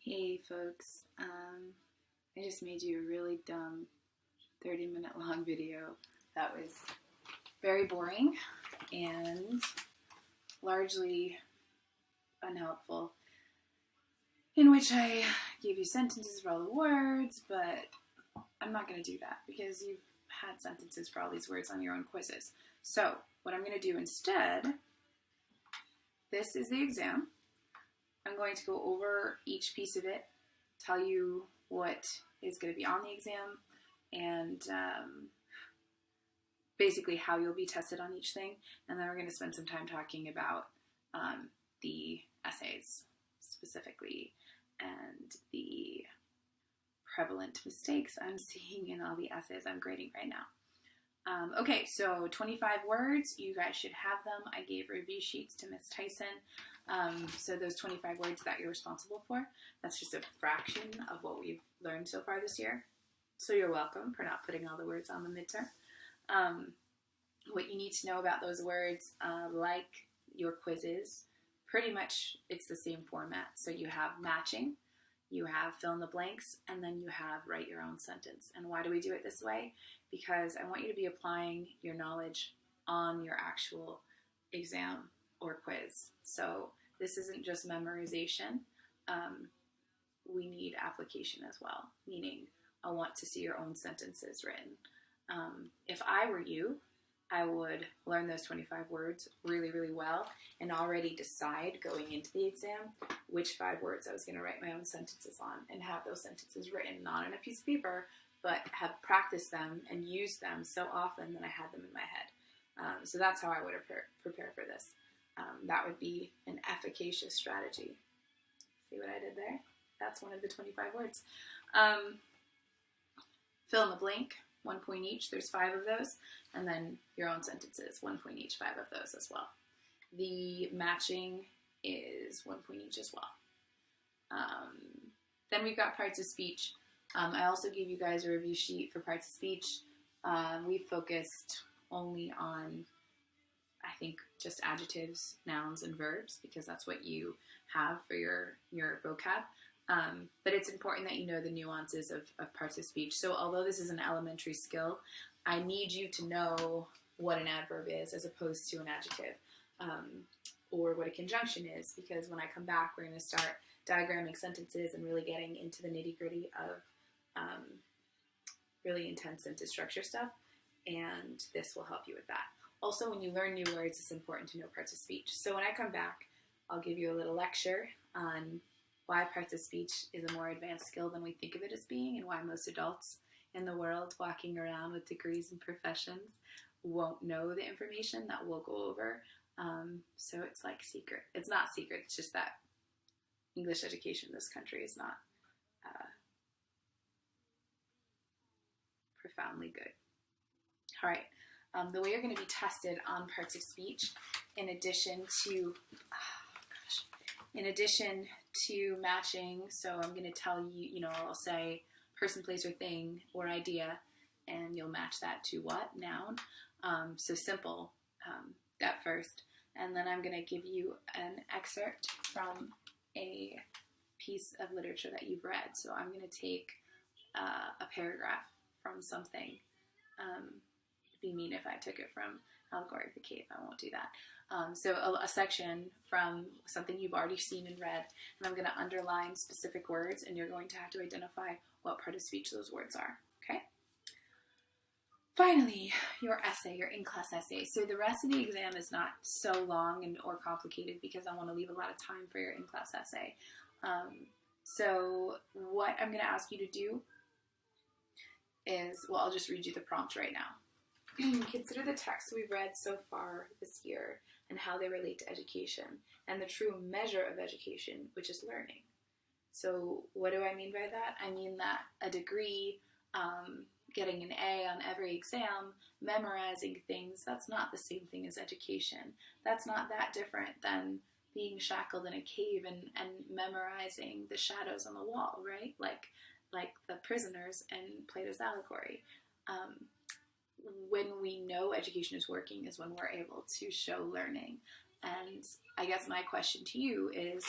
Hey folks, I just made you a really dumb 30-minute long video that was very boring and largely unhelpful, in which I gave you sentences for all the words, but I'm not going to do that because you've had sentences for all these words on your own quizzes. So what I'm going to do instead, this is the exam. I'm going to go over each piece of it, tell you what is going to be on the exam, and basically how you'll be tested on each thing. And then we're going to spend some time talking about the essays specifically and the prevalent mistakes I'm seeing in all the essays I'm grading right now. Okay, so 25 words, you guys should have them. I gave review sheets to Miss Tyson. So those 25 words that you're responsible for, that's just a fraction of what we've learned so far this year. So you're welcome for not putting all the words on the midterm. What you need to know about those words, like your quizzes, pretty much it's the same format. So you have matching, you have fill in the blanks, and then you have write your own sentence. And why do we do it this way? Because I want you to be applying your knowledge on your actual exam or quiz. So this isn't just memorization. We need application as well, meaning I want to see your own sentences written. If I were you, I would learn those 25 words really, really well and already decide going into the exam which 5 words I was going to write my own sentences on and have those sentences written, not on a piece of paper, but have practiced them and used them so often that I had them in my head. So that's how I would prepare for this. That would be an efficacious strategy. See what I did there? That's one of the 25 words. Fill in the blank, 1 point each. There's 5 of those. And then your own sentences, 1 point each, 5 of those as well. The matching is 1 point each as well. Then we've got parts of speech. I also gave you guys a review sheet for parts of speech. We focused only on, I think, just adjectives, nouns, and verbs, because that's what you have for your vocab. But it's important that you know the nuances of parts of speech. So although this is an elementary skill, I need you to know what an adverb is as opposed to an adjective, or what a conjunction is, because when I come back, we're going to start diagramming sentences and really getting into the nitty-gritty of really intense sentence structure stuff, and this will help you with that. Also, when you learn new words, it's important to know parts of speech. So when I come back, I'll give you a little lecture on why parts of speech is a more advanced skill than we think of it as being, and why most adults in the world walking around with degrees and professions won't know the information that we'll go over. So it's like secret. It's not secret, it's just that English education in this country is not profoundly good. All right. The way you're going to be tested on parts of speech, in addition to matching, so I'm going to tell you, I'll say person, place, or thing, or idea, and you'll match that to what? Noun. So simple at first. And then I'm going to give you an excerpt from a piece of literature that you've read. So I'm going to take a paragraph from something. If you mean if I took it from Allegory of the Cave, I won't do that. So a section from something you've already seen and read, and I'm going to underline specific words, and you're going to have to identify what part of speech those words are, okay? Finally, your essay, your in-class essay. So the rest of the exam is not so long or complicated because I want to leave a lot of time for your in-class essay. So what I'm going to ask you to do is, well, I'll just read you the prompt right now. Consider the texts we've read so far this year and how they relate to education and the true measure of education, which is learning. So what do I mean by that? I mean that a degree, getting an A on every exam, memorizing things, that's not the same thing as education. That's not that different than being shackled in a cave and memorizing the shadows on the wall, right? Like the prisoners in Plato's allegory. When we know education is working is when we're able to show learning. And I guess my question to you is,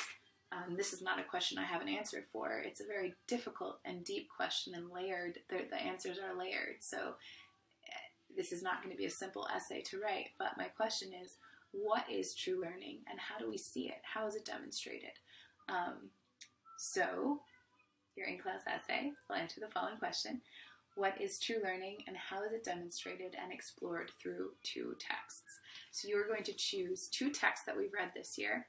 This is not a question I have an answer for. It's a very difficult and deep question, and layered. The answers are layered. So this is not going to be a simple essay to write. But my question is, what is true learning, and how do we see it? How is it demonstrated? So your in-class essay will answer the following question. What is true learning, and how is it demonstrated and explored through 2 texts? So you're going to choose 2 texts that we've read this year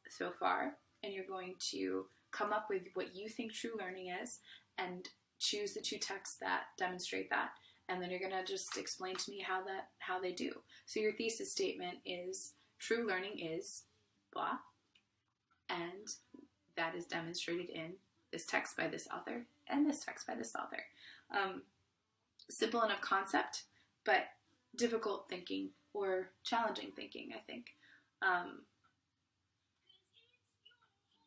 so far, and you're going to come up with what you think true learning is and choose the 2 texts that demonstrate that, and then you're going to just explain to me how they do. So your thesis statement is true learning is blah, and that is demonstrated in this text by this author and this text by this author. Simple enough concept, but difficult thinking or challenging thinking, I think.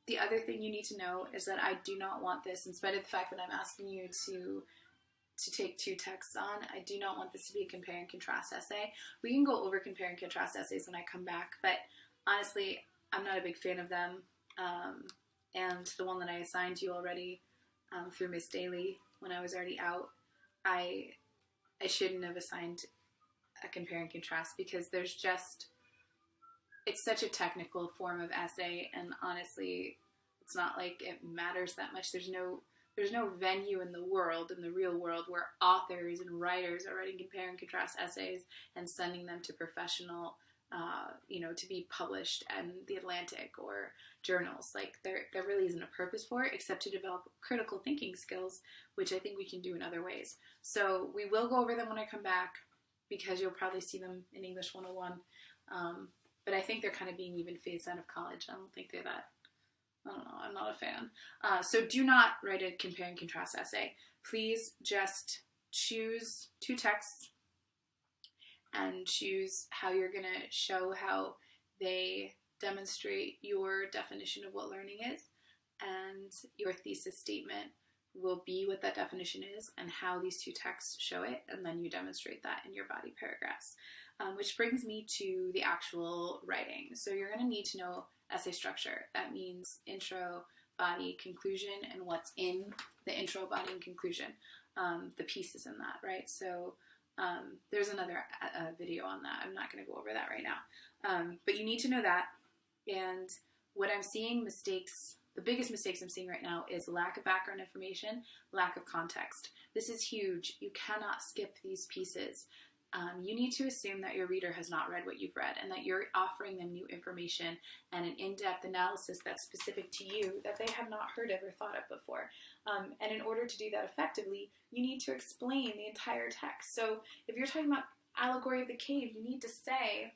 The other thing you need to know is that I do not want this, in spite of the fact that I'm asking you to take 2 texts on, I do not want this to be a compare and contrast essay. We can go over compare and contrast essays when I come back, but honestly, I'm not a big fan of them. And the one that I assigned you already through Miss Daly when I was already out, I shouldn't have assigned a compare and contrast, because it's such a technical form of essay, and honestly, it's not like it matters that much. There's no venue in the world, in the real world, where authors and writers are writing compare and contrast essays and sending them to professional, to be published in The Atlantic or journals. Like, there really isn't a purpose for it except to develop critical thinking skills, which I think we can do in other ways. So we will go over them when I come back, because you'll probably see them in English 101. But I think they're kind of being even phased out of college. I don't think they're that, I don't know, I'm not a fan. So do not write a compare and contrast essay. Please just choose 2 texts and choose how you're going to show how they demonstrate your definition of what learning is, and your thesis statement will be what that definition is and how these 2 texts show it, and then you demonstrate that in your body paragraphs. Which brings me to the actual writing. So you're going to need to know essay structure. That means intro, body, conclusion, and what's in the intro, body, and conclusion. The pieces in that, right? So there's another video on that. I'm not going to go over that right now. But you need to know that. And what I'm seeing the biggest mistakes I'm seeing right now is lack of background information, lack of context. This is huge. You cannot skip these pieces. You need to assume that your reader has not read what you've read, and that you're offering them new information and an in-depth analysis that's specific to you that they have not heard of or thought of before. And in order to do that effectively, you need to explain the entire text. So if you're talking about Allegory of the Cave, you need to say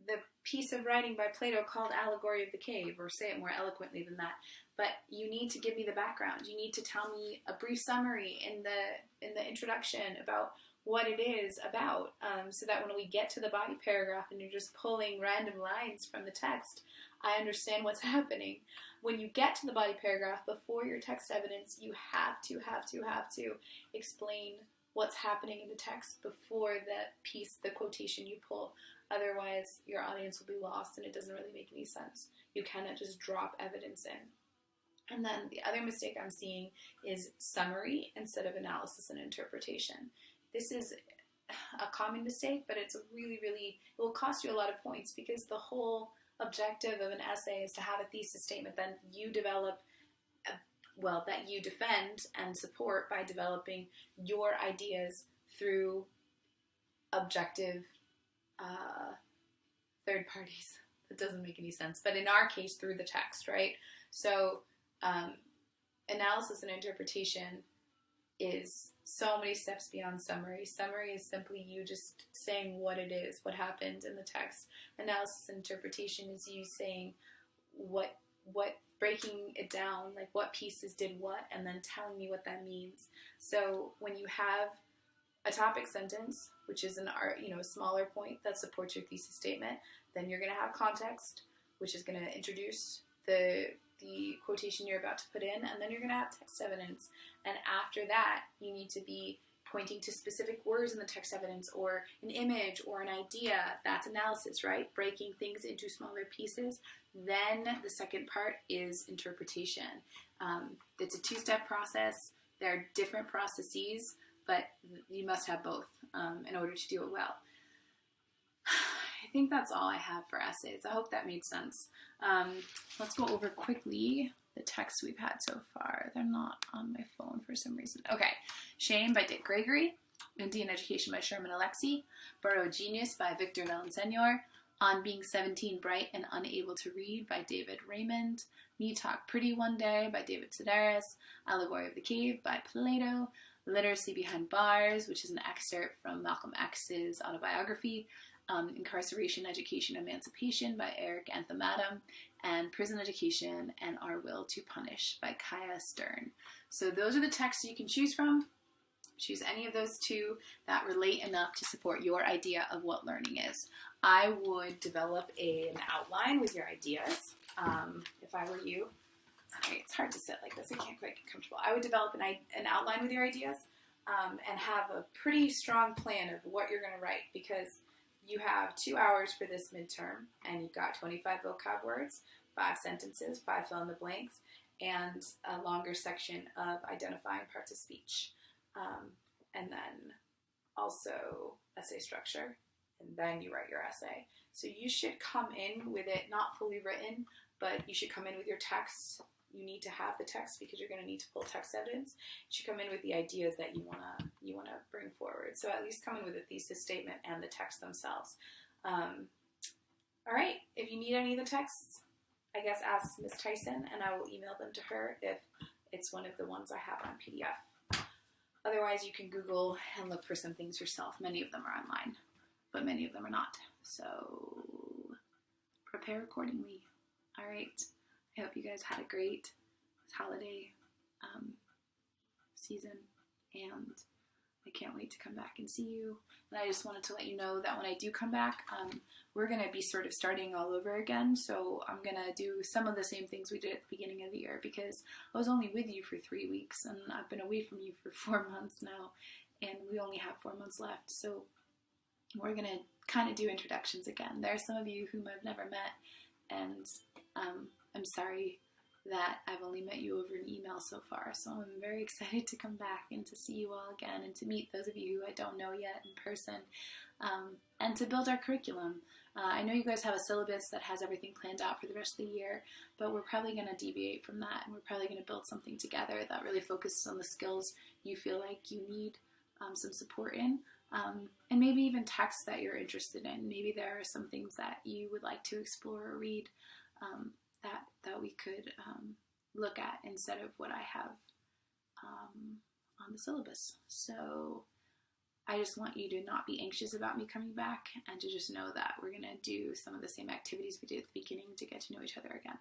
the piece of writing by Plato called Allegory of the Cave, or say it more eloquently than that. But you need to give me the background. You need to tell me a brief summary in the introduction about what it is about, so that when we get to the body paragraph and you're just pulling random lines from the text, I understand what's happening. When you get to the body paragraph, before your text evidence, you have to explain what's happening in the text before the quotation you pull. Otherwise, your audience will be lost and it doesn't really make any sense. You cannot just drop evidence in. And then the other mistake I'm seeing is summary instead of analysis and interpretation. This is a common mistake, but it's it will cost you a lot of points, because the whole objective of an essay is to have a thesis statement that you develop, that you defend and support by developing your ideas through objective third parties. That doesn't make any sense, but in our case, through the text, right? So analysis and interpretation is so many steps beyond summary. Summary is simply you just saying what it is, what happened in the text. Analysis and interpretation is you saying what breaking it down, like what pieces did what, and then telling me what that means. So when you have a topic sentence, which is a smaller point that supports your thesis statement, then you're going to have context, which is going to introduce the quotation you're about to put in, and then you're going to have text evidence. And after that, you need to be pointing to specific words in the text evidence or an image or an idea, that's analysis, right? Breaking things into smaller pieces. Then the second part is interpretation. It's a two-step process. There are different processes, but you must have both in order to do it well. I think that's all I have for essays. I hope that made sense. Let's go over quickly the texts we've had so far. They're not on my phone for some reason. Okay. Shame by Dick Gregory. Indian Education by Sherman Alexie. Burrow Genius by Victor Villaseñor. On Being 17, Bright and Unable to Read by David Raymond. Me Talk Pretty One Day by David Sedaris. Allegory of the Cave by Plato. Literacy Behind Bars, which is an excerpt from Malcolm X's autobiography. Incarceration, Education, Emancipation by Eric Anthematum, and Prison Education and Our Will to Punish by Kaya Stern. So those are the texts you can choose from. Choose any of those two that relate enough to support your idea of what learning is. I would develop an outline with your ideas. If I were you, sorry, it's hard to sit like this. I can't quite get comfortable. I would develop an outline with your ideas and have a pretty strong plan of what you're going to write, because you have 2 hours for this midterm, and you've got 25 vocab words, 5 sentences, 5 fill in the blanks, and a longer section of identifying parts of speech. And then also essay structure, and then you write your essay. So you should come in with it not fully written, but you should come in with your text. You need to have the text because you're going to need to pull text evidence. You should come in with the ideas that you wanna bring forward. So at least come in with a thesis statement and the text themselves. All right, if you need any of the texts, I guess ask Ms. Tyson, and I will email them to her if it's one of the ones I have on PDF. Otherwise, you can Google and look for some things yourself. Many of them are online, but many of them are not. So prepare accordingly. All right. I hope you guys had a great holiday season, and I can't wait to come back and see you. And I just wanted to let you know that when I do come back, we're going to be sort of starting all over again. So I'm going to do some of the same things we did at the beginning of the year, because I was only with you for 3 weeks, and I've been away from you for 4 months now, and we only have 4 months left. So we're going to kind of do introductions again. There are some of you whom I've never met, and I'm sorry that I've only met you over an email so far, so I'm very excited to come back and to see you all again and to meet those of you who I don't know yet in person, and to build our curriculum. I know you guys have a syllabus that has everything planned out for the rest of the year, but we're probably going to deviate from that, and we're probably going to build something together that really focuses on the skills you feel like you need some support in, and maybe even texts that you're interested in. Maybe there are some things that you would like to explore or read that we could look at instead of what I have on the syllabus. So I just want you to not be anxious about me coming back, and to just know that we're going to do some of the same activities we did at the beginning to get to know each other again,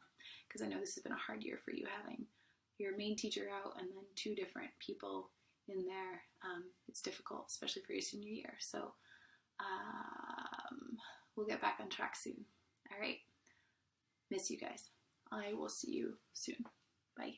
because I know this has been a hard year for you, having your main teacher out and then 2 different people in there. It's difficult, especially for your senior year. So we'll get back on track soon. All right. Miss you guys. I will see you soon. Bye.